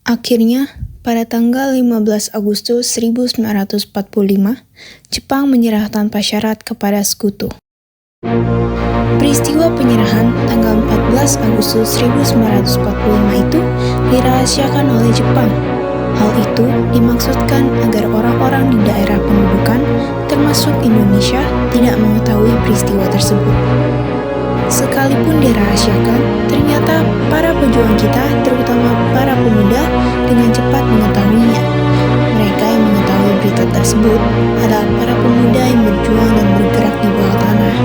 Akhirnya, pada tanggal 15 Agustus 1945, Jepang menyerah tanpa syarat kepada sekutu. Peristiwa penyerahan tanggal 14 Agustus 1945 itu dirahasiakan oleh Jepang. Hal itu dimaksudkan agar orang-orang di daerah pendudukan, termasuk Indonesia, tidak mengetahui peristiwa tersebut. Sekalipun dirahasiakan, ternyata para pejuang kita, terutama para pemuda, dengan cepat mengetahuinya. Mereka yang mengetahui berita tersebut adalah para pemuda yang berjuang dan bergerak di bawah tanah.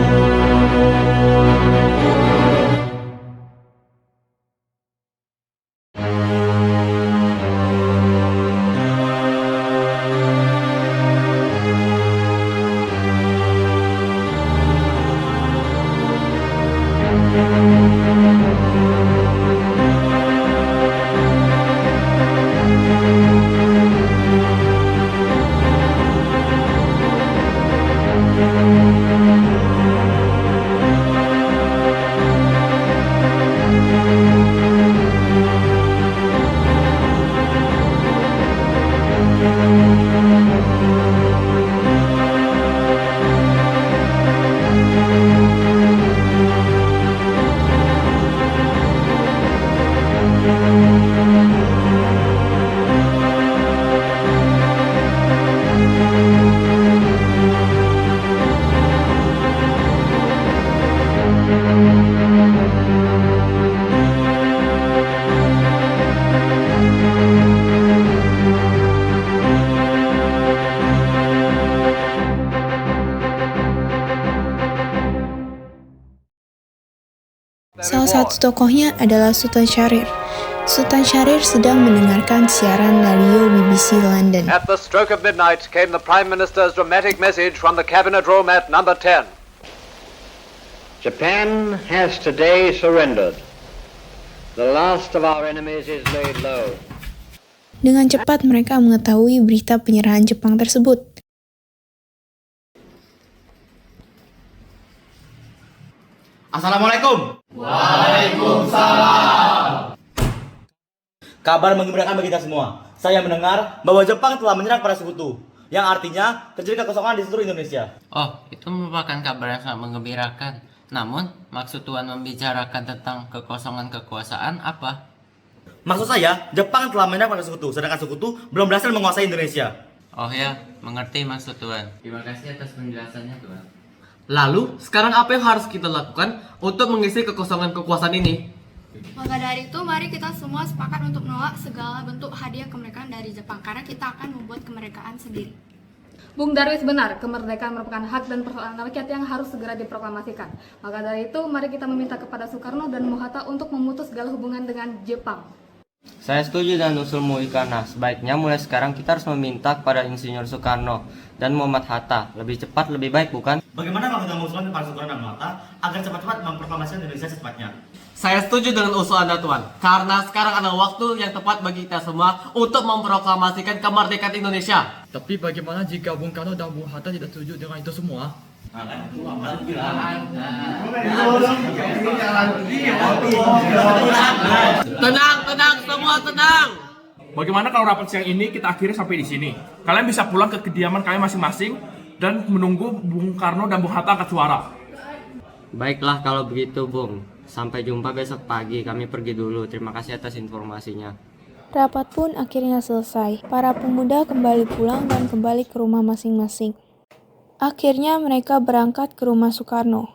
Salah satu tokohnya adalah Sultan Syahrir. Sultan Syahrir sedang mendengarkan siaran radio BBC London. At the stroke of midnight came the Prime Minister's dramatic message from the Cabinet Room at number 10. Japan has today surrendered. The last of our enemies is laid low. Dengan cepat mereka mengetahui berita penyerahan Jepang tersebut. Assalamualaikum. Waalaikumsalam. Kabar menggembirakan bagi kita semua. Saya mendengar bahwa Jepang telah menyerang para sekutu, yang artinya terjadi kekosongan di seluruh Indonesia. Oh, itu merupakan kabar yang sangat menggembirakan. Namun, maksud Tuan membicarakan tentang kekosongan kekuasaan apa? Maksud saya, Jepang telah menyerang para sekutu, sedangkan sekutu belum berhasil menguasai Indonesia. Oh ya, mengerti maksud Tuan. Terima kasih atas penjelasannya, Tuan. Lalu, sekarang apa yang harus kita lakukan untuk mengisi kekosongan kekuasaan ini? Maka dari itu, mari kita semua sepakat untuk menolak segala bentuk hadiah kemerdekaan dari Jepang, karena kita akan membuat kemerdekaan sendiri. Bung Darwis benar, kemerdekaan merupakan hak dan persoalan rakyat yang harus segera diproklamasikan. Maka dari itu, mari kita meminta kepada Soekarno dan Muhatta untuk memutus segala hubungan dengan Jepang. Saya setuju dengan usulmu, Ikana. Sebaiknya mulai sekarang kita harus meminta kepada Insinyur Soekarno dan Muhammad Hatta. Lebih cepat, lebih baik, bukan? Bagaimana kalau kita mengusulkan kepada Soekarno dan Hatta agar cepat-cepat memproklamasikan Indonesia secepatnya? Saya setuju dengan usul Anda, Tuan. Karena sekarang adalah waktu yang tepat bagi kita semua untuk memproklamasikan kemerdekaan Indonesia. Tapi bagaimana jika Bung Karno dan Bung Hatta tidak setuju dengan itu semua? Tenang, semua tenang. Bagaimana kalau rapat siang ini kita akhiri sampai di sini? Kalian bisa pulang ke kediaman kalian masing-masing dan menunggu Bung Karno dan Bung Hatta angkat suara. Baiklah kalau begitu, Bung. Sampai jumpa besok pagi. Kami pergi dulu. Terima kasih atas informasinya. Rapat pun akhirnya selesai. Para pemuda kembali pulang dan kembali ke rumah masing-masing. Akhirnya mereka berangkat ke rumah Soekarno.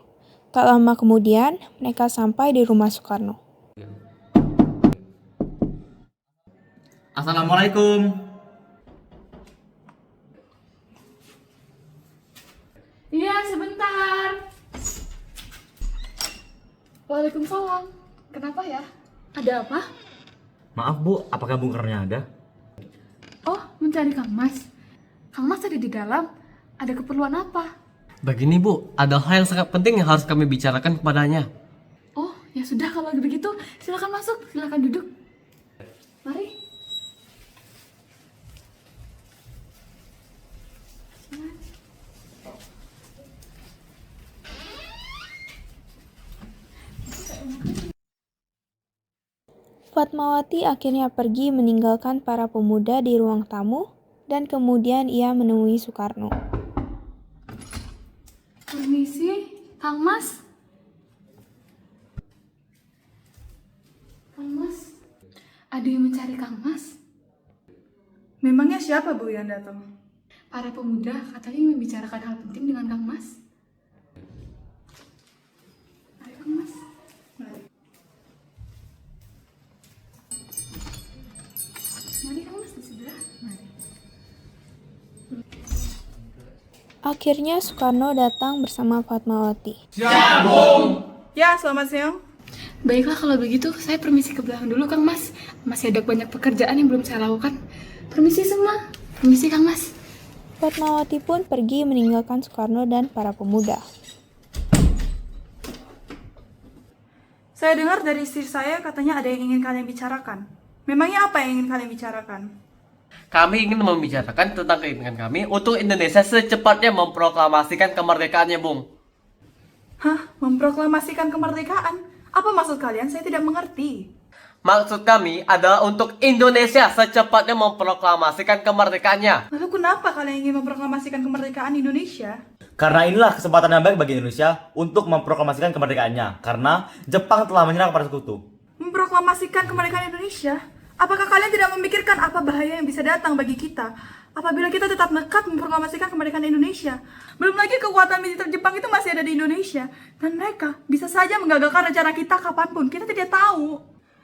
Tak lama kemudian, mereka sampai di rumah Soekarno. Assalamualaikum. Iya, sebentar. Waalaikumsalam. Kenapa ya? Ada apa? Maaf Bu, apakah Bung Karno ada? Oh, mencari Kang Mas. Kang Mas ada di dalam. Ada keperluan apa? Begini, Bu, ada hal yang sangat penting yang harus kami bicarakan kepadanya. Oh, ya sudah kalau begitu. Silakan masuk, silakan duduk. Mari. Fatmawati akhirnya pergi meninggalkan para pemuda di ruang tamu dan kemudian ia menemui Soekarno. Permisi, Kang Mas. Kang Mas, ada yang mencari Kang Mas. Memangnya siapa Bu yang datang? Para pemuda katanya membicarakan hal penting dengan Kang Mas. Ayo Kang Mas. Mari Kang Mas di sebelah. Mari. Akhirnya Soekarno datang bersama Fatmawati. Ya, selamat siang. Baiklah kalau begitu, saya permisi ke belakang dulu Kang Mas. Masih ada banyak pekerjaan yang belum saya lakukan. Permisi semua. Permisi Kang Mas. Fatmawati pun pergi meninggalkan Soekarno dan para pemuda. Saya dengar dari istri saya katanya ada yang ingin kalian bicarakan. Memangnya apa yang ingin kalian bicarakan? Kami ingin membicarakan tentang keinginan kami untuk Indonesia secepatnya memproklamasikan kemerdekaannya, Bung. Hah? Memproklamasikan kemerdekaan? Apa maksud kalian? Saya tidak mengerti. Maksud kami adalah untuk Indonesia secepatnya memproklamasikan kemerdekaannya. Lalu kenapa kalian ingin memproklamasikan kemerdekaan Indonesia? Karena inilah kesempatan yang baik bagi Indonesia untuk memproklamasikan kemerdekaannya. Karena Jepang telah menyerang para sekutu. Memproklamasikan kemerdekaan Indonesia? Apakah kalian tidak memikirkan apa bahaya yang bisa datang bagi kita apabila kita tetap nekat memproklamasikan kemerdekaan Indonesia? Belum lagi kekuatan militer Jepang itu masih ada di Indonesia. Dan mereka bisa saja menggagalkan rencana kita kapanpun. Kita tidak tahu.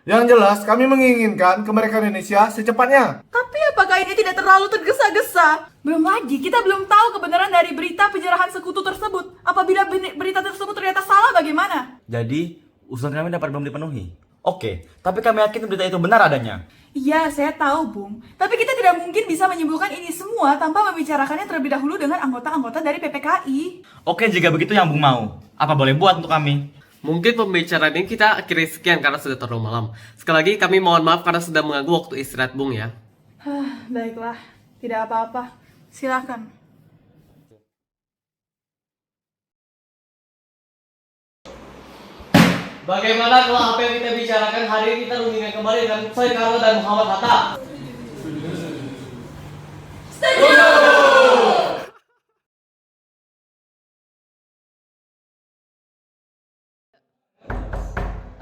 Yang jelas, kami menginginkan kemerdekaan Indonesia secepatnya. Tapi apakah ini tidak terlalu tergesa-gesa? Belum lagi, kita belum tahu kebenaran dari berita penyerahan sekutu tersebut. Apabila berita tersebut ternyata salah, bagaimana? Jadi, usulan kami dapat belum dipenuhi. Oke, tapi kami yakin berita itu benar adanya. Iya, saya tahu, Bung. Tapi kita tidak mungkin bisa menyimpulkan ini semua tanpa membicarakannya terlebih dahulu dengan anggota-anggota dari PPKI. Oke, jika begitu yang Bung mau. Apa boleh buat untuk kami? Mungkin pembicaraan ini kita akhiri sekian karena sudah terlalu malam. Sekali lagi kami mohon maaf karena sudah mengganggu waktu istirahat, Bung ya. Baiklah, tidak apa-apa. Silakan. Bagaimana kalau apa yang kita bicarakan hari ini kita rundingkan kembali dengan Soekarno dan Muhammad Hatta?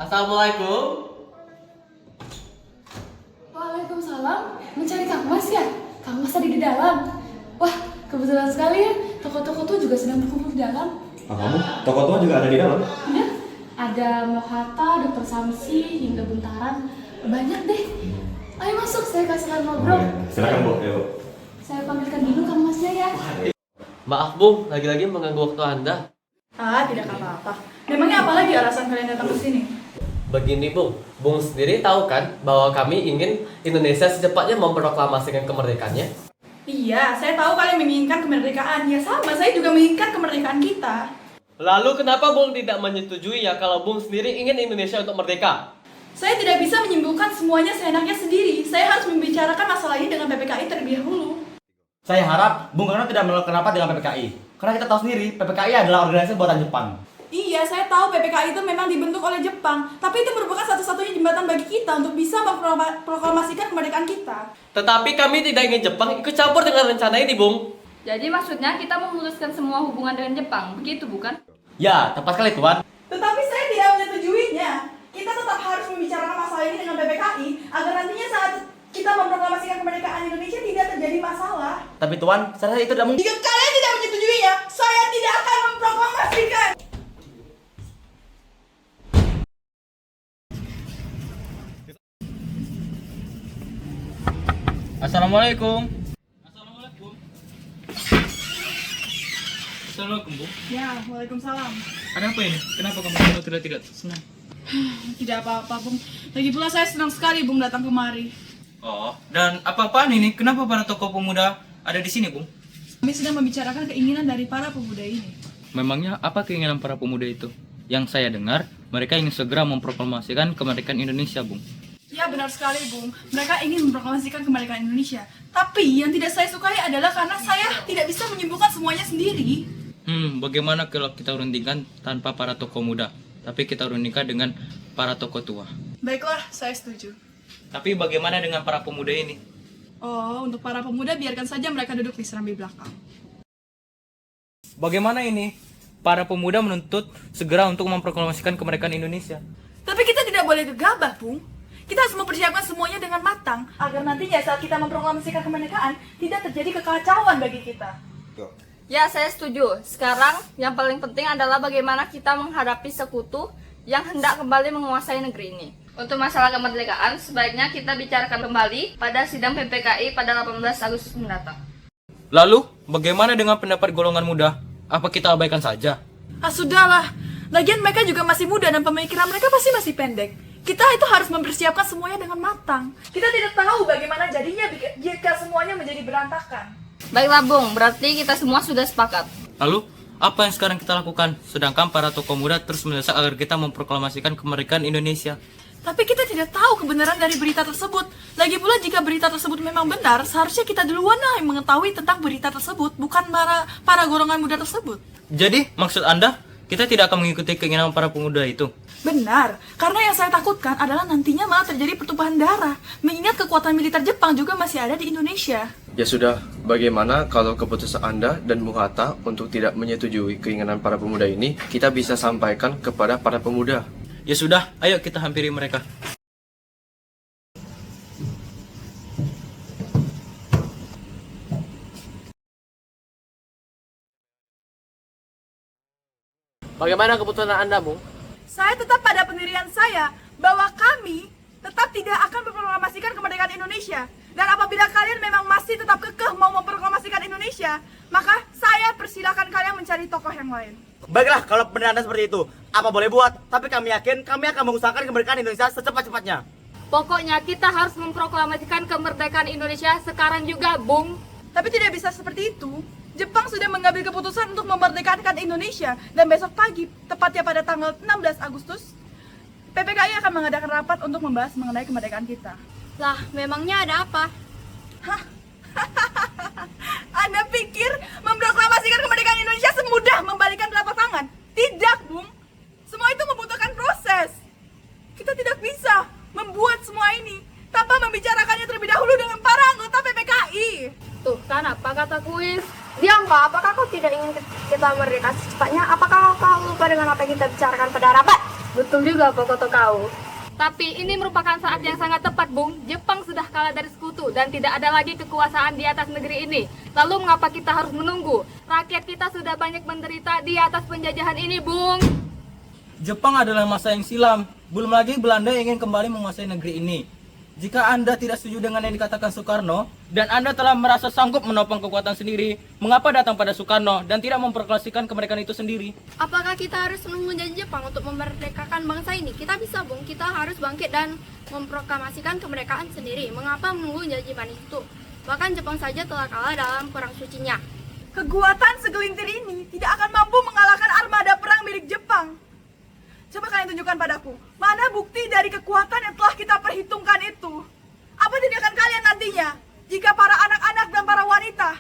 Assalamualaikum. Waalaikumsalam. Mencari Kang Mas ya? Kang Mas ada di dalam. Wah, kebetulan sekali ya. Toko-toko tuh juga sedang berkumpul di dalam. Kamu? Toko tua juga ada di dalam? Ya, ada Mohatta, Dr. Samsi, hingga Buntaran. Banyak deh. Ayo masuk, saya kasih ngobrol. Silakan Bu, ayo. Saya panggilkan dulu Kang Masnya ya. Maaf Bung, lagi-lagi mengganggu waktu Anda. Tidak apa-apa. Memangnya apa lagi alasan kalian datang ke sini? Begini Bung, Bung sendiri tahu kan bahwa kami ingin Indonesia secepatnya memproklamasikan kemerdekaannya? Iya, saya tahu kalian menginginkan kemerdekaan. Ya sama, saya juga menginginkan kemerdekaan kita. Lalu kenapa Bung tidak menyetujui ya kalau Bung sendiri ingin Indonesia untuk merdeka? Saya tidak bisa menyimpulkan semuanya seenaknya sendiri. Saya harus membicarakan masalah ini dengan PPKI terlebih dahulu. Saya harap Bung Karno tidak melakukan apa dengan PPKI. Karena kita tahu sendiri, PPKI adalah organisasi buatan Jepang. Iya, saya tahu PPKI itu memang dibentuk oleh Jepang. Tapi itu merupakan satu-satunya jembatan bagi kita untuk bisa memproklamasikan kemerdekaan kita. Tetapi kami tidak ingin Jepang ikut campur dengan rencana ini, Bung. Jadi maksudnya kita memutuskan semua hubungan dengan Jepang, begitu bukan? Ya, tepat sekali Tuan. Tetapi saya tidak menyetujuinya. Kita tetap harus membicarakan masalah ini dengan PPKI agar nantinya saat kita memproklamasikan kemerdekaan Indonesia tidak terjadi masalah. Tapi Tuan, saya rasa itu tidak mungkin. Jika kalian tidak menyetujuinya, saya tidak akan memproklamasikan. Assalamualaikum. Assalamualaikum, Bu. Ya, waalaikumsalam. Ada apa ini? Kenapa kamu tidak senang? Tidak apa-apa, Bung. Lagi pula saya senang sekali, Bung, datang kemari. Oh, dan apa-apaan ini? Kenapa para tokoh pemuda ada di sini, Bung? Kami sedang membicarakan keinginan dari para pemuda ini. Memangnya apa keinginan para pemuda itu? Yang saya dengar, mereka ingin segera memproklamasikan kemerdekaan Indonesia, Bung. Ya, benar sekali, Bung. Mereka ingin memproklamasikan kemerdekaan Indonesia. Tapi yang tidak saya sukai adalah karena saya tidak bisa menyimpulkan semuanya sendiri. Bagaimana kalau kita rundingkan tanpa para tokoh muda, tapi kita rundingkan dengan para tokoh tua? Baiklah, saya setuju. Tapi bagaimana dengan para pemuda ini? Oh, untuk para pemuda biarkan saja mereka duduk di serambi belakang. Bagaimana ini? Para pemuda menuntut segera untuk memproklamasikan kemerdekaan Indonesia. Tapi kita tidak boleh gegabah, Bung. Kita harus mempersiapkan semuanya dengan matang agar nantinya saat kita memproklamasikan kemerdekaan tidak terjadi kekacauan bagi kita. Ya, saya setuju. Sekarang yang paling penting adalah bagaimana kita menghadapi sekutu yang hendak kembali menguasai negeri ini. Untuk masalah kemerdekaan, sebaiknya kita bicarakan kembali pada sidang PPKI pada 18 Agustus mendatang. Lalu, bagaimana dengan pendapat golongan muda? Apa kita abaikan saja? Sudahlah. Lagian mereka juga masih muda dan pemikiran mereka pasti masih pendek. Kita itu harus mempersiapkan semuanya dengan matang. Kita tidak tahu bagaimana jadinya jika semuanya menjadi berantakan. Baiklah, Bung. Berarti kita semua sudah sepakat. Lalu, apa yang sekarang kita lakukan? Sedangkan para tokoh muda terus mendesak agar kita memproklamasikan kemerdekaan Indonesia. Tapi kita tidak tahu kebenaran dari berita tersebut. Lagi pula jika berita tersebut memang benar, seharusnya kita duluan yang mengetahui tentang berita tersebut, bukan para golongan muda tersebut. Jadi, maksud Anda, kita tidak akan mengikuti keinginan para pemuda itu? Benar, karena yang saya takutkan adalah nantinya malah terjadi pertumpahan darah. Mengingat kekuatan militer Jepang juga masih ada di Indonesia. Ya sudah, bagaimana kalau keputusan Anda dan Bung Hatta untuk tidak menyetujui keinginan para pemuda ini, kita bisa sampaikan kepada para pemuda? Ya sudah, ayo kita hampiri mereka. Bagaimana keputusan Anda, Bung? Saya tetap pada pendirian saya bahwa kami tetap tidak akan memproklamasikan kemerdekaan Indonesia. Dan apabila kalian memang masih tetap kekeh mau memproklamasikan Indonesia, maka saya persilakan kalian mencari tokoh yang lain. Baiklah, kalau benar Anda seperti itu, apa boleh buat? Tapi kami yakin kami akan mengusahakan kemerdekaan Indonesia secepat-cepatnya. Pokoknya kita harus memproklamasikan kemerdekaan Indonesia sekarang juga, Bung. Tapi tidak bisa seperti itu. Jepang sudah mengambil keputusan untuk memerdekakan Indonesia. Dan besok pagi, tepatnya pada tanggal 16 Agustus, PPKI akan mengadakan rapat untuk membahas mengenai kemerdekaan kita. Lah, memangnya ada apa? Hah? Anda pikir memproklamasikan kemerdekaan Indonesia semudah membalikan telapak tangan? Tidak, Bung. Semua itu membutuhkan proses. Kita tidak bisa membuat semua ini tanpa membicarakannya terlebih dahulu dengan para anggota PPKI. Tuh kan apa kata kuis? Diam, Kak. Apakah kau tidak ingin kita merdeka secepatnya? Apakah kau lupa dengan apa yang kita bicarakan pada rapat? Betul juga apa kata kau. Tapi ini merupakan saat yang sangat tepat, Bung. Jepang sudah kalah dari sekutu dan tidak ada lagi kekuasaan di atas negeri ini. Lalu mengapa kita harus menunggu? Rakyat kita sudah banyak menderita di atas penjajahan ini, Bung. Jepang adalah masa yang silam. Belum lagi Belanda ingin kembali menguasai negeri ini. Jika Anda tidak setuju dengan yang dikatakan Soekarno, dan Anda telah merasa sanggup menopang kekuatan sendiri, mengapa datang pada Soekarno dan tidak memproklamasikan kemerdekaan itu sendiri? Apakah kita harus menunggu janji Jepang untuk memerdekakan bangsa ini? Kita bisa, Bung. Kita harus bangkit dan memproklamasikan kemerdekaan sendiri. Mengapa menunggu janji manis itu? Bahkan Jepang saja telah kalah dalam perang sucinya. Kekuatan segelintir ini tidak akan mampu mengalahkan armada perang milik Jepang. Coba kalian tunjukkan padaku, mana bukti dari kekuatan yang telah kita perhitungkan itu? Apa tindakan kalian nantinya jika para anak-anak dan para wanita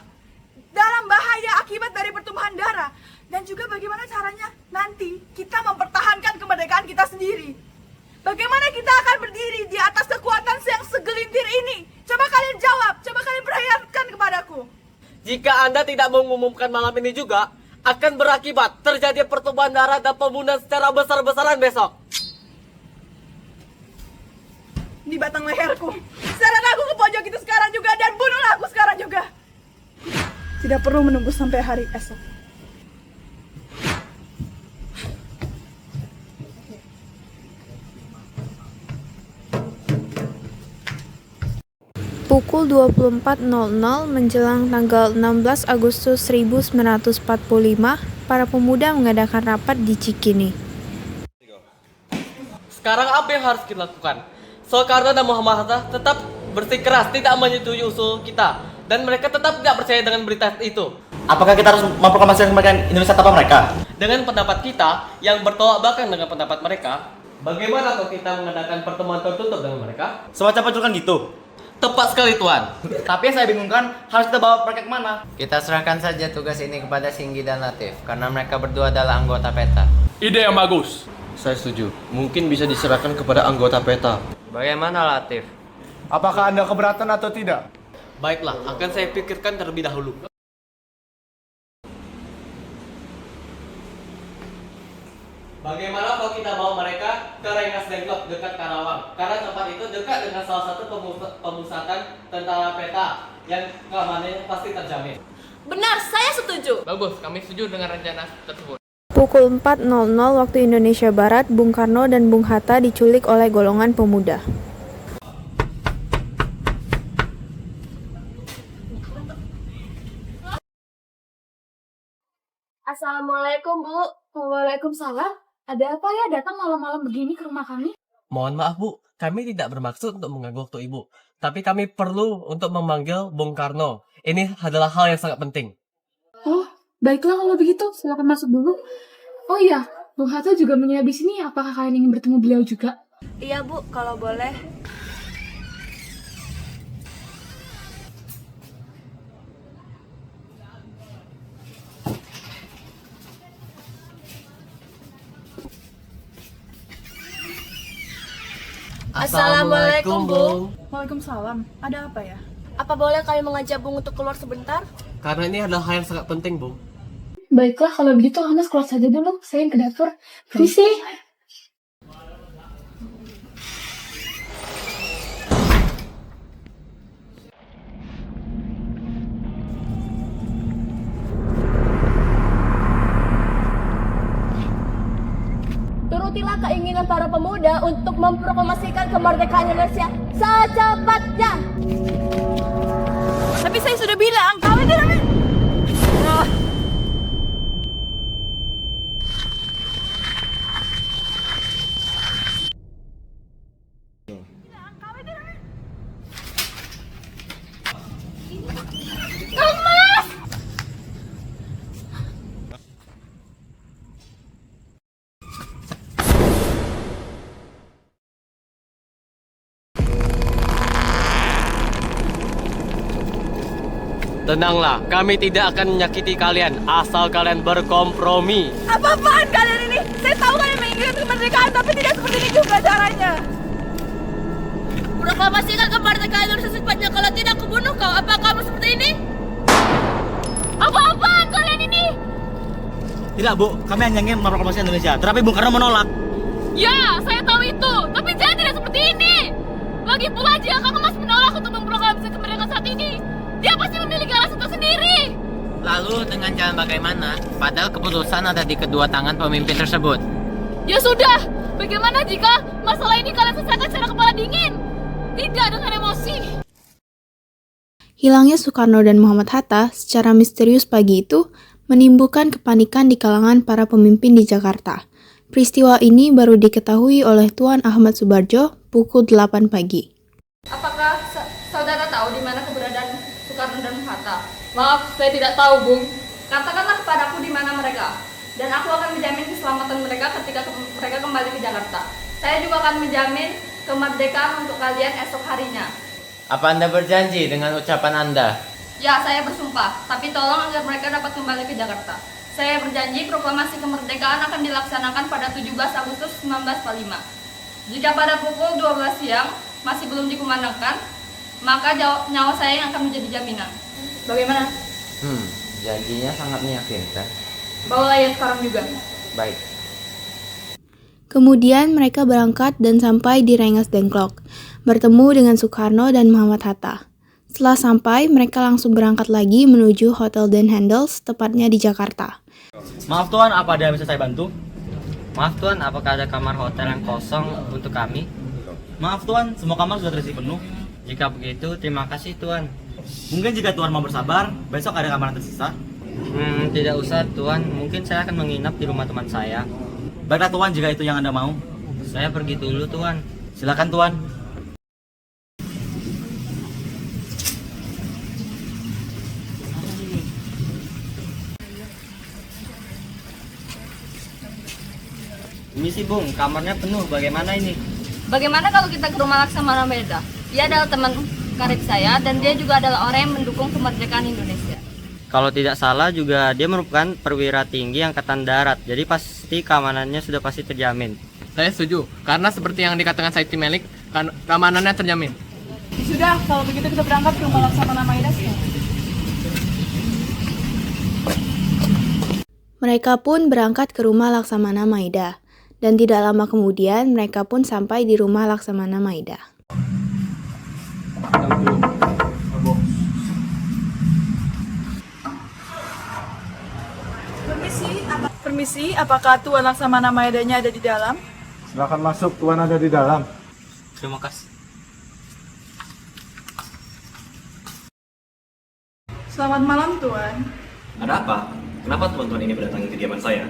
dalam bahaya akibat dari pertumpahan darah? Dan juga bagaimana caranya nanti kita mempertahankan kemerdekaan kita sendiri? Bagaimana kita akan berdiri di atas kekuatan yang segelintir ini? Coba kalian jawab, coba kalian perhatikan kepadaku. Jika Anda tidak mengumumkan malam ini juga, akan berakibat terjadi pertumpahan darah dan pembunuhan secara besar-besaran besok. Di batang leherku, seret aku ke pojok itu sekarang juga dan bunuhlah aku sekarang juga. Tidak perlu menunggu sampai hari esok. Pukul 24.00 menjelang tanggal 16 Agustus 1945, para pemuda mengadakan rapat di Cikini. Sekarang apa yang harus kita lakukan? Soekarno dan Muhammad Hatta tetap bersikeras tidak menyetujui usul kita, dan mereka tetap tidak percaya dengan berita itu. Apakah kita harus memproklamasikan kemerdekaan Indonesia tanpa mereka? Dengan pendapat kita yang bertolak belakang dengan pendapat mereka, bagaimana kalau kita mengadakan pertemuan tertutup dengan mereka? Semacam penculikan gitu. Tepat sekali, Tuan. Tapi yang saya bingungkan, harus kita bawa mereka kemana? Kita serahkan saja tugas ini kepada Singgi dan Latif, karena mereka berdua adalah anggota PETA. Ide yang bagus. Saya setuju. Mungkin bisa diserahkan kepada anggota PETA. Bagaimana Latif? Apakah Anda keberatan atau tidak? Baiklah, akan saya pikirkan terlebih dahulu. Bagaimana kalau kita bawa mereka ke Rengas Dengklok dekat Karawang? Karena tempat itu dekat dengan salah satu pemusatan tentara PETA yang keamanannya pasti terjamin. Benar, saya setuju. Bagus, kami setuju dengan rencana tersebut. Pukul 4.00 waktu Indonesia Barat, Bung Karno dan Bung Hatta diculik oleh golongan pemuda. Assalamualaikum, Bu. Waalaikumsalam. Ada apa ya datang malam-malam begini ke rumah kami? Mohon maaf Bu, kami tidak bermaksud untuk mengganggu waktu Ibu. Tapi kami perlu untuk memanggil Bung Karno. Ini adalah hal yang sangat penting. Oh, baiklah kalau begitu. Silakan masuk dulu. Oh iya, Bung Hatta juga menyia di sini. Apakah kalian ingin bertemu beliau juga? Iya Bu, kalau boleh. Assalamualaikum Bung. Waalaikumsalam. Ada apa ya? Apa boleh kami mengajak Bung untuk keluar sebentar? Karena ini adalah hal yang sangat penting Bung. Baiklah, kalau begitu Anas keluar saja dulu. Saya yang ke dapur. Permisi. Turutilah keinginan para pemuda untuk memproklamasikan kemerdekaan Indonesia secepatnya. Tapi saya sudah bilang, kami tidak... Tenanglah, kami tidak akan menyakiti kalian asal kalian berkompromi. Apa-apaan kalian ini? Saya tahu kalian menginginkan kemerdekaan, tapi tidak seperti ini juga caranya. Proklamasikan kemerdekaan Indonesia secepatnya. Kalau tidak kubunuh kau. Apa kamu seperti ini? Apa-apaan kalian ini? Tidak Bu, kami hanya ingin memproklamasikan Indonesia. Tetapi Bung Karno menolak. Ya, saya tahu itu. Tapi jangan tidak seperti ini. Lagi pula jika kamu masih menolak untuk memproklamasikan kemerdekaan saat ini, dia pasti memiliki alasan tersendiri. Lalu dengan jalan bagaimana? Padahal keputusan ada di kedua tangan pemimpin tersebut. Ya sudah, bagaimana jika masalah ini kalian selesaikan secara kepala dingin? Tidak dengan emosi. Hilangnya Soekarno dan Muhammad Hatta secara misterius pagi itu menimbulkan kepanikan di kalangan para pemimpin di Jakarta. Peristiwa ini baru diketahui oleh Tuan Ahmad Subarjo pukul 8 pagi. Apakah saudara tahu di mana keberadaan Soekarno dan Hatta? Maaf, saya tidak tahu, Bung. Katakanlah kepadaku di mana mereka, dan aku akan menjamin keselamatan mereka ketika mereka kembali ke Jakarta. Saya juga akan menjamin kemerdekaan untuk kalian esok harinya. Apa Anda berjanji dengan ucapan Anda? Ya, saya bersumpah, tapi tolong agar mereka dapat kembali ke Jakarta. Saya berjanji proklamasi kemerdekaan akan dilaksanakan pada 17 Agustus 1945. Jika pada pukul 12 siang masih belum dikumandangkan, maka nyawa saya yang akan menjadi jaminan. Bagaimana? Janjinya sangat meyakinkan. Bawalah ya sekarang juga. Baik. Kemudian mereka berangkat dan sampai di Rengas Dengklok, bertemu dengan Soekarno dan Muhammad Hatta. Setelah sampai, mereka langsung berangkat lagi menuju Hotel Den Handels, tepatnya di Jakarta. Maaf Tuan, apa ada yang bisa saya bantu? Maaf Tuan, apakah ada kamar hotel yang kosong untuk kami? Maaf Tuan, semua kamar sudah terisi penuh. Jika begitu, terima kasih Tuan. Mungkin jika Tuan mau bersabar, besok ada kamar yang tersisa. Tidak usah Tuan, mungkin saya akan menginap di rumah teman saya. Baiklah Tuan, jika itu yang Anda mau. Saya pergi dulu Tuan. Silakan Tuan. Ini sih Bung, kamarnya penuh, bagaimana ini? Bagaimana kalau kita ke rumah Laksamana Beda? Dia adalah teman karib saya dan dia juga adalah orang yang mendukung kemerdekaan Indonesia. Kalau tidak salah juga dia merupakan perwira tinggi Angkatan Darat, jadi pasti keamanannya sudah pasti terjamin. Saya setuju, karena seperti yang dikatakan Said Melik, keamanannya terjamin. Sudah, kalau begitu kita berangkat ke rumah Laksamana Maeda sekarang. Mereka pun berangkat ke rumah Laksamana Maeda, dan tidak lama kemudian mereka pun sampai di rumah Laksamana Maeda. Permisi, apakah Tuan Laksamana Maedanya ada di dalam? Silakan masuk, Tuan ada di dalam. Terima kasih. Selamat malam, Tuan. Ada apa? Kenapa teman-teman ini mendatangi kediaman saya?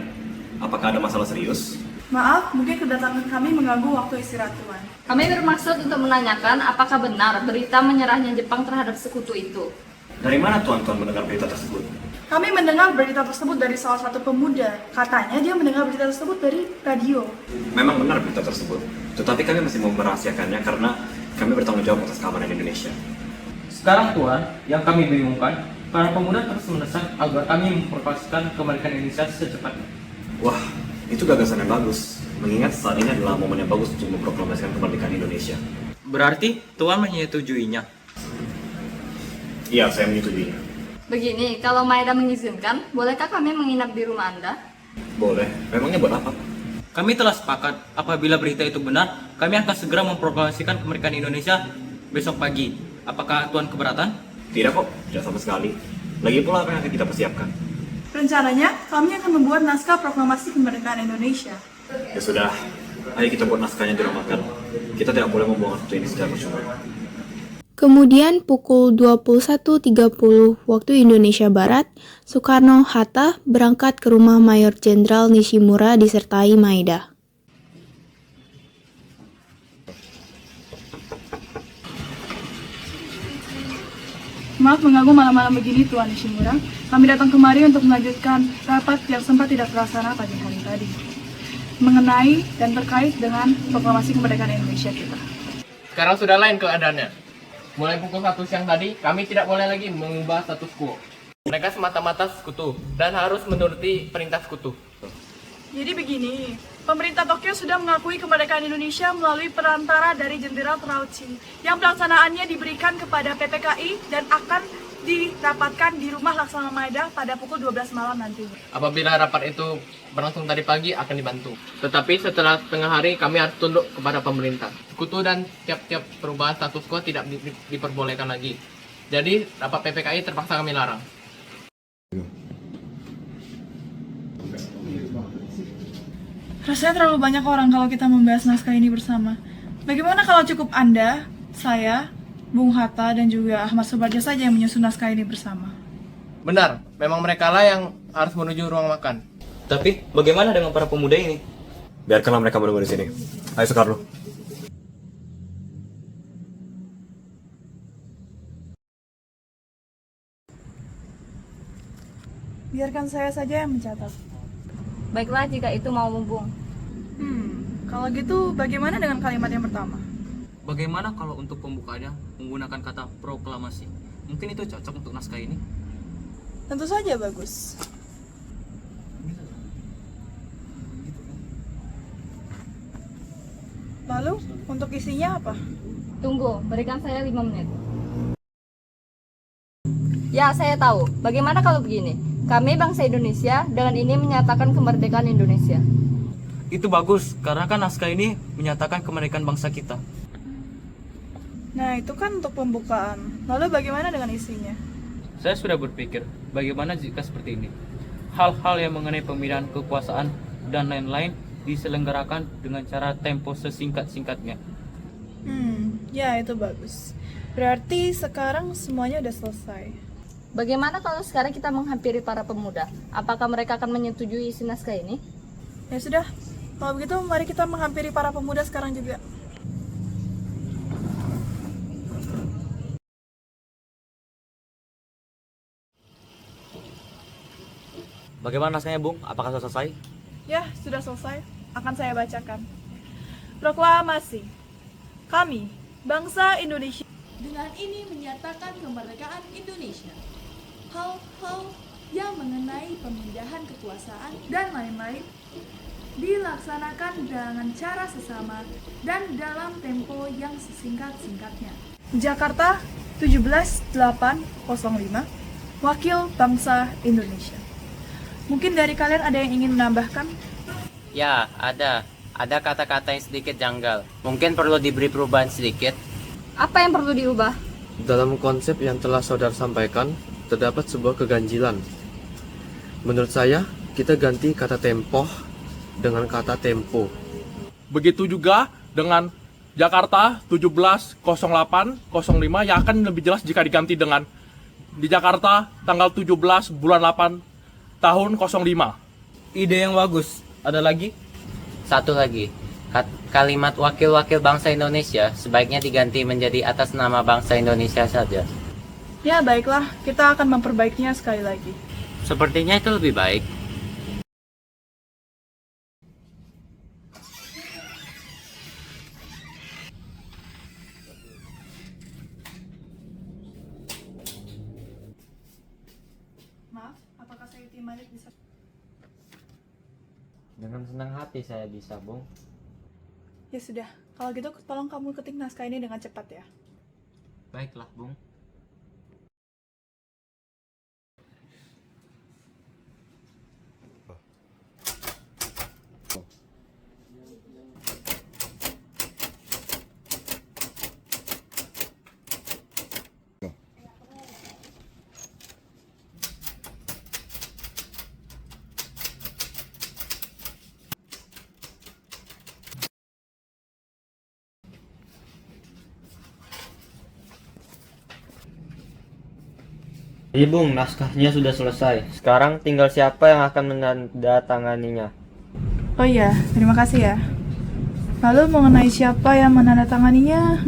Apakah ada masalah serius? Maaf, mungkin kedatangan kami mengganggu waktu istirahat Tuan. Kami bermaksud untuk menanyakan apakah benar berita menyerahnya Jepang terhadap sekutu itu. Dari mana tuan-tuan mendengar berita tersebut? Kami mendengar berita tersebut dari salah satu pemuda. Katanya dia mendengar berita tersebut dari radio. Memang benar berita tersebut, tetapi kami masih mau merahasiakannya karena kami bertanggung jawab atas keamanan Indonesia. Sekarang Tuan, yang kami bingungkan, para pemuda terus mendesak agar kami memproklamasikan kemerdekaan Indonesia secepatnya. Wah, itu gagasan yang bagus. Mengingat saat ini adalah momen yang bagus untuk memproklamasikan kemerdekaan Indonesia. Berarti Tuan menyetujuinya? Iya, saya menyetujuinya. Begini, kalau Maeda mengizinkan, bolehkah kami menginap di rumah Anda? Boleh. Memangnya buat apa? Kami telah sepakat, apabila berita itu benar, kami akan segera memproklamasikan kemerdekaan Indonesia besok pagi. Apakah Tuan keberatan? Tidak kok, tidak sama sekali. Lagi pula apa yang akan kita persiapkan? Rencananya, kami akan membuat naskah proklamasi kemerdekaan Indonesia. Ya sudah, ayo kita buat naskahnya di rumah kan. Kita tidak boleh membuang waktu ini secara percuma. Kemudian pukul 21.30 waktu Indonesia Barat, Soekarno-Hatta berangkat ke rumah Mayor Jenderal Nishimura disertai Maeda. Maaf mengganggu malam-malam begini, Tuan Nishimura. Kami datang kemari untuk melanjutkan rapat yang sempat tidak terlaksana pagi hari tadi. Mengenai dan terkait dengan proklamasi kemerdekaan Indonesia kita. Sekarang sudah lain keadaannya. Mulai pukul 1 siang tadi, kami tidak boleh lagi mengubah status quo. Mereka semata-mata sekutu dan harus menuruti perintah sekutu. Jadi begini, pemerintah Tokyo sudah mengakui kemerdekaan Indonesia melalui perantara dari Jenderal Terauchi, yang pelaksanaannya diberikan kepada PPKI dan akan dirapatkan di rumah Laksamana Maeda pada pukul 12 malam nanti. Apabila rapat itu berlangsung tadi pagi akan dibantu. Tetapi setelah setengah hari kami harus tunduk kepada pemerintah. Sekutu dan tiap-tiap perubahan status quo tidak diperbolehkan lagi. Jadi rapat PPKI terpaksa kami larang. Rasanya terlalu banyak orang kalau kita membahas naskah ini bersama. Bagaimana kalau cukup Anda, saya, Bung Hatta, dan juga Ahmad Subarjo saja yang menyusun naskah ini bersama? Benar, memang mereka lah yang harus menuju ruang makan. Tapi bagaimana dengan para pemuda ini? Biarkanlah mereka menunggu di sini. Ayo Soekarno. Biarkan saya saja yang mencatat. Baiklah jika itu mau Bung. Kalau gitu bagaimana dengan kalimat yang pertama? Bagaimana kalau untuk pembukaannya menggunakan kata proklamasi? Mungkin itu cocok untuk naskah ini? Tentu saja bagus. Lalu, untuk isinya apa? Tunggu, berikan saya 5 menit. Ya, saya tahu. Bagaimana kalau begini? Kami bangsa Indonesia dengan ini menyatakan kemerdekaan Indonesia. Itu bagus, karena kan naskah ini menyatakan kemerdekaan bangsa kita. Nah, itu kan untuk pembukaan. Lalu bagaimana dengan isinya? Saya sudah berpikir, bagaimana jika seperti ini? Hal-hal yang mengenai pemindahan kekuasaan dan lain-lain diselenggarakan dengan cara tempo sesingkat-singkatnya. Ya itu bagus. Berarti sekarang semuanya udah selesai. Bagaimana kalau sekarang kita menghampiri para pemuda? Apakah mereka akan menyetujui isi naskah ini? Ya sudah, kalau begitu mari kita menghampiri para pemuda sekarang juga. Bagaimana naskahnya, Bung? Apakah sudah selesai? Ya, sudah selesai. Akan saya bacakan. Proklamasi. Kami, bangsa Indonesia, dengan ini menyatakan kemerdekaan Indonesia. Hal-hal yang mengenai pemindahan kekuasaan dan lain-lain dilaksanakan dengan cara sesama dan dalam tempo yang sesingkat-singkatnya. Jakarta, 17.805, Wakil Bangsa Indonesia. Mungkin dari kalian ada yang ingin menambahkan? Ya, ada. Ada kata-kata yang sedikit janggal. Mungkin perlu diberi perubahan sedikit. Apa yang perlu diubah? Dalam konsep yang telah saudara sampaikan, terdapat sebuah keganjilan. Menurut saya, kita ganti kata tempoh dengan kata tempo. Begitu juga dengan Jakarta 17.08.05 yang akan lebih jelas jika diganti dengan di Jakarta tanggal 17 bulan 8 tahun 05. Ide yang bagus. Ada lagi? Satu lagi. Kalimat wakil-wakil bangsa Indonesia sebaiknya diganti menjadi atas nama bangsa Indonesia saja. Ya baiklah, kita akan memperbaikinya sekali lagi. Sepertinya itu lebih baik. Maaf, apakah saya Malik bisa? Dengan senang hati saya bisa, Bung. Ya sudah, kalau gitu tolong kamu ketik naskah ini dengan cepat ya. Baiklah, Bung. Iya Bung, naskahnya sudah selesai. Sekarang tinggal siapa yang akan menandatanganinya. Oh iya, terima kasih ya. Lalu mengenai siapa yang menandatanganinya,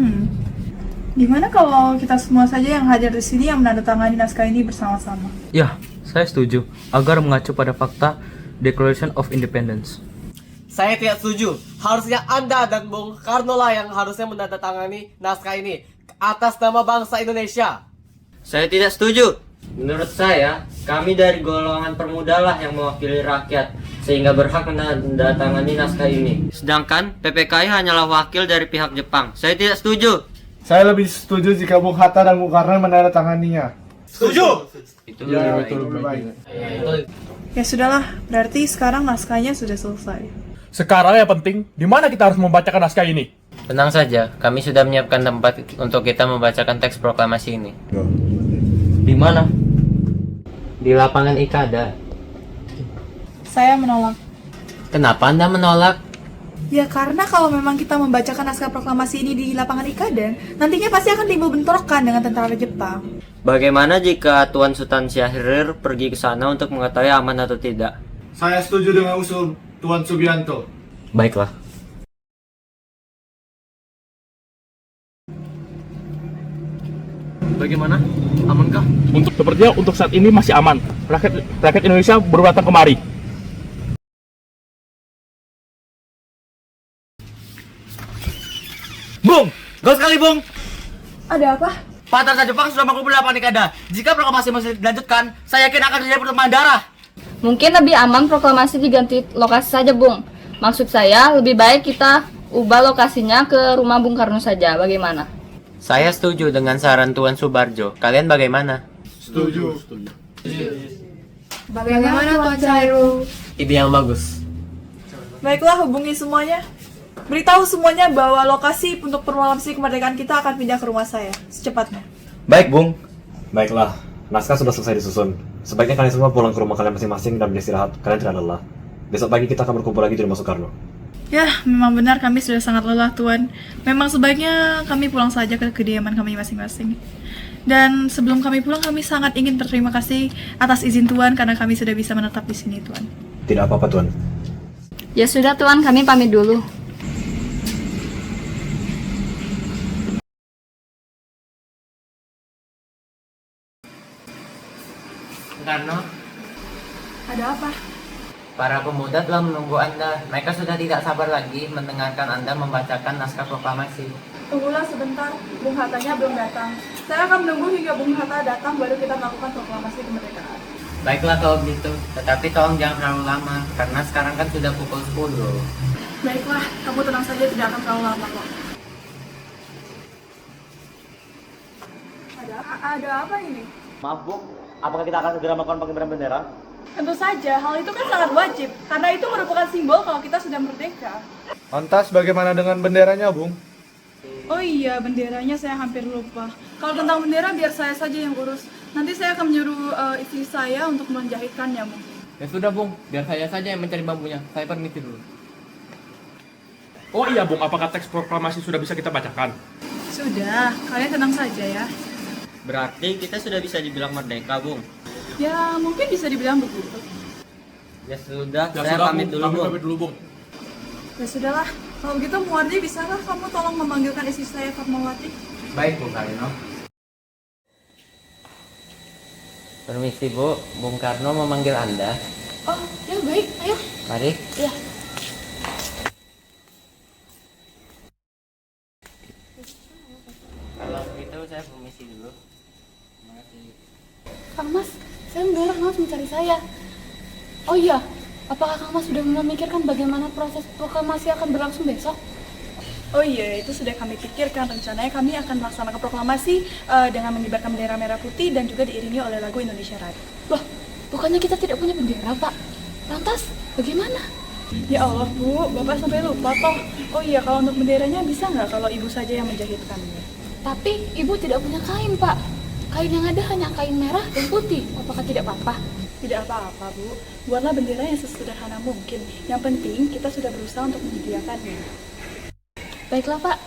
gimana kalau kita semua saja yang hadir di sini yang menandatangani naskah ini bersama-sama? Ya, saya setuju. Agar mengacu pada fakta Declaration of Independence. Saya tidak setuju. Harusnya Anda dan Bung Karno lah yang harusnya menandatangani naskah ini atas nama bangsa Indonesia. Saya tidak setuju. Menurut saya, kami dari golongan permuda lah yang mewakili rakyat, sehingga berhak menandatangani naskah ini. Sedangkan PPKI hanyalah wakil dari pihak Jepang. Saya tidak setuju. Saya lebih setuju jika Bung Hatta dan Bung Karno menandatanganinya. Setuju! Itu Ya, betul, lebih baik. Ya sudahlah, berarti sekarang naskahnya sudah selesai. Sekarang yang penting, di mana kita harus membacakan naskah ini? Tenang saja, kami sudah menyiapkan tempat untuk kita membacakan teks proklamasi ini. Di mana? Di lapangan Ikada. Saya menolak. Kenapa Anda menolak? Ya karena kalau memang kita membacakan naskah proklamasi ini di lapangan Ikaden, nantinya pasti akan timbul bentrokan dengan tentara Jepang. Bagaimana jika Tuan Sultan Syahrir pergi ke sana untuk mengetahui aman atau tidak? Saya setuju dengan usul Tuan Subianto. Baiklah. Bagaimana? Amankah? Sepertinya untuk saat ini masih aman. Rakyat Indonesia baru datang kemari. Bung! Gak sekali, Bung! Ada apa? Tentara Jepang sudah mengumpul lapangan Ikada. Jika proklamasi masih dilanjutkan, saya yakin akan terjadi pertumpahan darah. Mungkin lebih aman proklamasi diganti lokasi saja, Bung. Maksud saya, lebih baik kita ubah lokasinya ke rumah Bung Karno saja. Bagaimana? Saya setuju dengan saran Tuan Subarjo. Kalian bagaimana? Setuju. Bagaimana Tuan Cairo? Ide yang bagus. Baiklah, hubungi semuanya. Beritahu semuanya bahwa lokasi untuk proklamasi kemerdekaan kita akan pindah ke rumah saya secepatnya. Baik, Bung. Baiklah, naskah sudah selesai disusun. Sebaiknya kalian semua pulang ke rumah kalian masing-masing dan beristirahat. Kalian tidak lelah. Besok pagi kita akan berkumpul lagi di rumah Soekarno. Ya, memang benar kami sudah sangat lelah, Tuan. Memang sebaiknya kami pulang saja ke kediaman kami masing-masing. Dan sebelum kami pulang, kami sangat ingin berterima kasih atas izin Tuan karena kami sudah bisa menetap di sini, Tuan. Tidak apa-apa, Tuan. Ya sudah, Tuan, kami pamit dulu. Karno, Ada apa? para pemuda telah menunggu Anda. Mereka sudah tidak sabar lagi mendengarkan Anda membacakan naskah proklamasi. Tunggulah sebentar, Bung Hattanya belum datang. Saya akan menunggu hingga Bung Hatta datang baru kita melakukan proklamasi kemerdekaan. Baiklah kalau begitu, tetapi tolong jangan terlalu lama, karena sekarang kan sudah pukul 10. Baiklah, kamu tenang saja, tidak akan terlalu lama kok. Ada apa ini? Maaf Bu, apakah kita akan segera melakukan pengibaran bendera? Tentu saja, hal itu kan sangat wajib, karena itu merupakan simbol kalau kita sudah merdeka. Lantas bagaimana dengan benderanya, Bung? Oh iya, benderanya saya hampir lupa. Kalau tentang bendera biar saya saja yang urus. Nanti saya akan menyuruh istri saya untuk menjahitkannya mungkin. Ya sudah Bung, biar saya saja yang mencari bambunya. Saya permisi dulu. Oh iya Bung, apakah teks proklamasi sudah bisa kita bacakan? Sudah, kalian tenang saja ya. Berarti kita sudah bisa dibilang merdeka, Bung. Ya, mungkin bisa dibilang begitu. Ya sudah, Ya saya sudah, pamit Bung. dulu, Kami Bung. pamit dulu, Bung. Ya sudahlah, kalau begitu Muardi, bisakah kamu tolong memanggilkan istri saya Fatmawati? Baik Bung Karno. Permisi Bu, Bung Karno memanggil Anda. Oh, ya baik, ayo. Mari. Ya. Kalau begitu saya permisi dulu. Terima kasih. Kang Mas, saya mendengar Kang Mas mencari saya. Oh iya, apakah Kang Mas sudah memikirkan bagaimana proses proklamasi akan berlangsung besok? Oh iya, itu sudah kami pikirkan. Rencananya kami akan melaksanakan proklamasi dengan mengibarkan bendera merah putih dan juga diiringi oleh lagu Indonesia Raya. Loh, bukannya kita tidak punya bendera, Pak? Lantas, bagaimana? Ya Allah, Bu, Bapak sampai lupa toh. Oh iya, kalau untuk benderanya bisa nggak kalau Ibu saja yang menjahitkannya? Tapi Ibu tidak punya kain, Pak. Kain yang ada hanya kain merah dan putih. Apakah tidak apa-apa? Tidak apa-apa, Bu. Buatlah bendera yang sesederhana mungkin. Yang penting kita sudah berusaha untuk menyediakannya. Baiklah, Pak.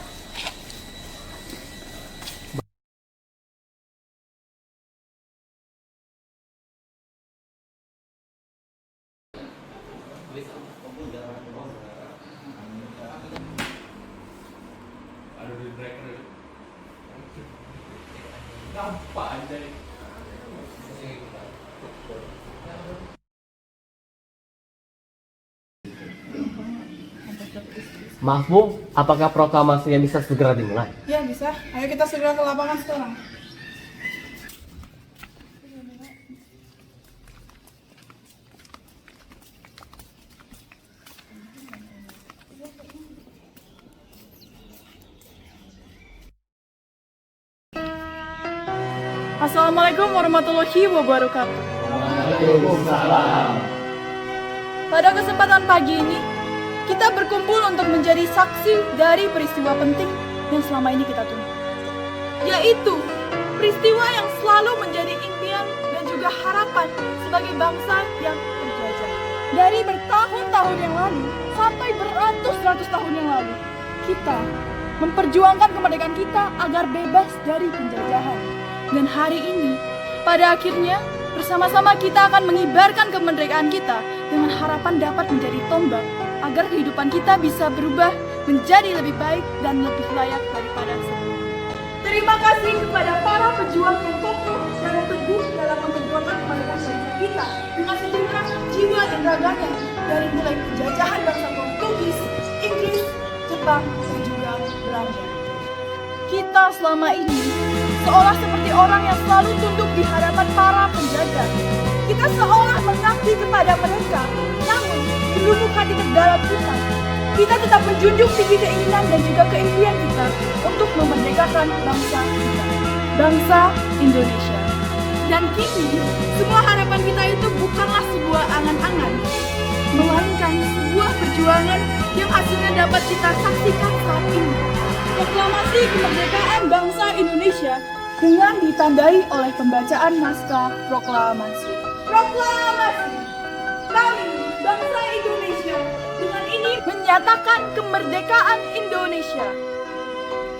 Maaf Bu, apakah proklamasinya bisa segera dimulai? Ya, bisa. Ayo kita segera ke lapangan sekarang. Assalamualaikum warahmatullahi wabarakatuh. Pada kesempatan pagi ini, kita berkumpul untuk menjadi saksi dari peristiwa penting yang selama ini kita tunggu. Yaitu, peristiwa yang selalu menjadi impian dan juga harapan sebagai bangsa yang terjajah. Dari bertahun-tahun yang lalu sampai beratus-ratus tahun yang lalu, kita memperjuangkan kemerdekaan kita agar bebas dari penjajahan. Dan hari ini, pada akhirnya, bersama-sama kita akan mengibarkan kemerdekaan kita dengan harapan dapat menjadi tombak agar kehidupan kita bisa berubah menjadi lebih baik dan lebih layak daripada sebelumnya. Terima kasih kepada para pejuang yang kokoh dan teguh dalam memperjuangkan kemerdekaan bangsa kita dengan sejumlah jiwa dan raganya dari mulai penjajahan bangsa Portugis, Inggris, Jepang, dan juga Belanda. Kita selama ini seolah seperti orang yang selalu tunduk di hadapan para penjajah. Kita seolah mengabdi kepada mereka, namun di lubuk hati terdalam kita tetap menjunjung tinggi keinginan dan juga keimpian kita untuk memerdekakan bangsa kita, bangsa Indonesia. Dan kini, semua harapan kita itu bukanlah sebuah angan-angan, melainkan sebuah perjuangan yang hasilnya dapat kita saksikan saat ini. Proklamasi kemerdekaan bangsa Indonesia dengan ditandai oleh pembacaan naskah proklamasi. Proklamasi! Kami, bangsa Indonesia, dengan ini menyatakan kemerdekaan Indonesia.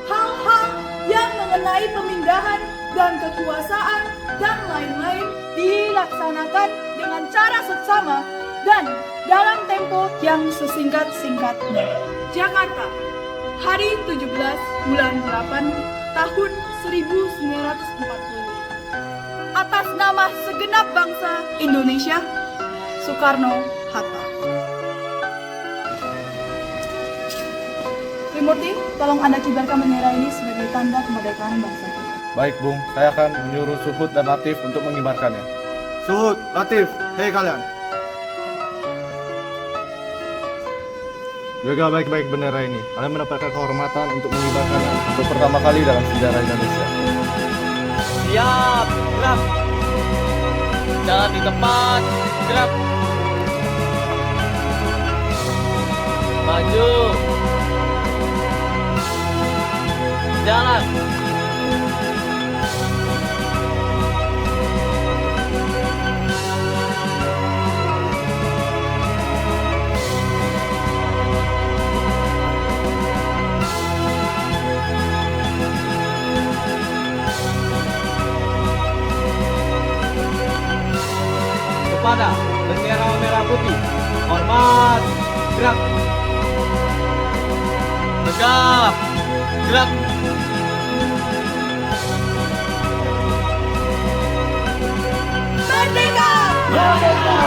Hal-hal yang mengenai pemindahan dan kekuasaan dan lain-lain dilaksanakan dengan cara seksama dan dalam tempo yang sesingkat-singkatnya. Jakarta, hari 17 bulan 8 tahun 1945. Atas nama segenap bangsa Indonesia, Soekarno-Hatta. Trimurti, tolong Anda kibarkan bendera ini sebagai tanda kemerdekaan bangsa kita. Baik, Bung. Saya akan menyuruh Suhud dan Latif untuk mengibarkannya. Suhud, Latif, hei kalian. Jaga baik-baik bendera ini. Kalian mendapatkan kehormatan untuk mengibarkannya untuk pertama kali dalam sejarah Indonesia. Siap, gerak. Jalan di tempat, gerak. Maju. Jalan. Kepada bendera merah putih, hormat, gerak. Tegap, gerak. Merdeka! Merdeka!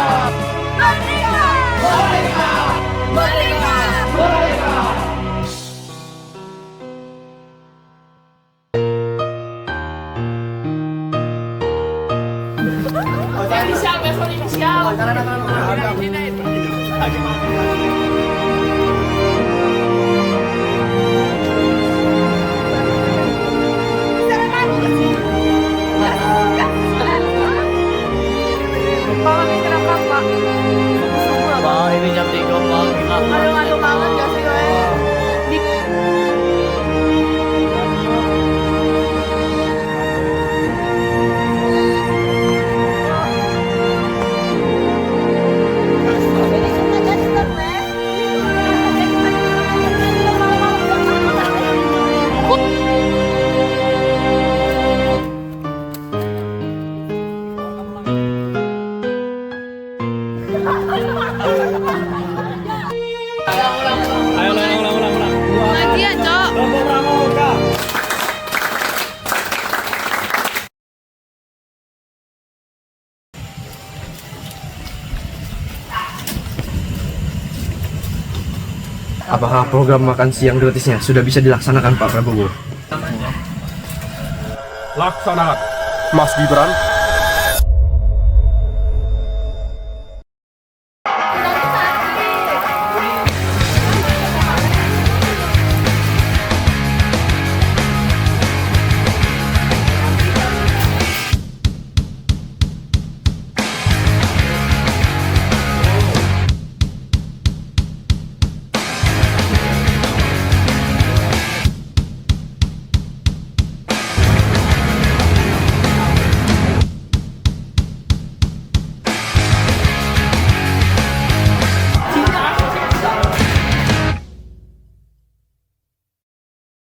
Merdeka! Merdeka! Merdeka! Merdeka! Inisial, besok inisial. Pak, ini jam 3, Pak. Aduh, banget gak sih gue? Lagi ya, Cok. Apakah program makan siang gratisnya sudah bisa dilaksanakan Pak Prabowo? Laksanakan. Mas Gibran,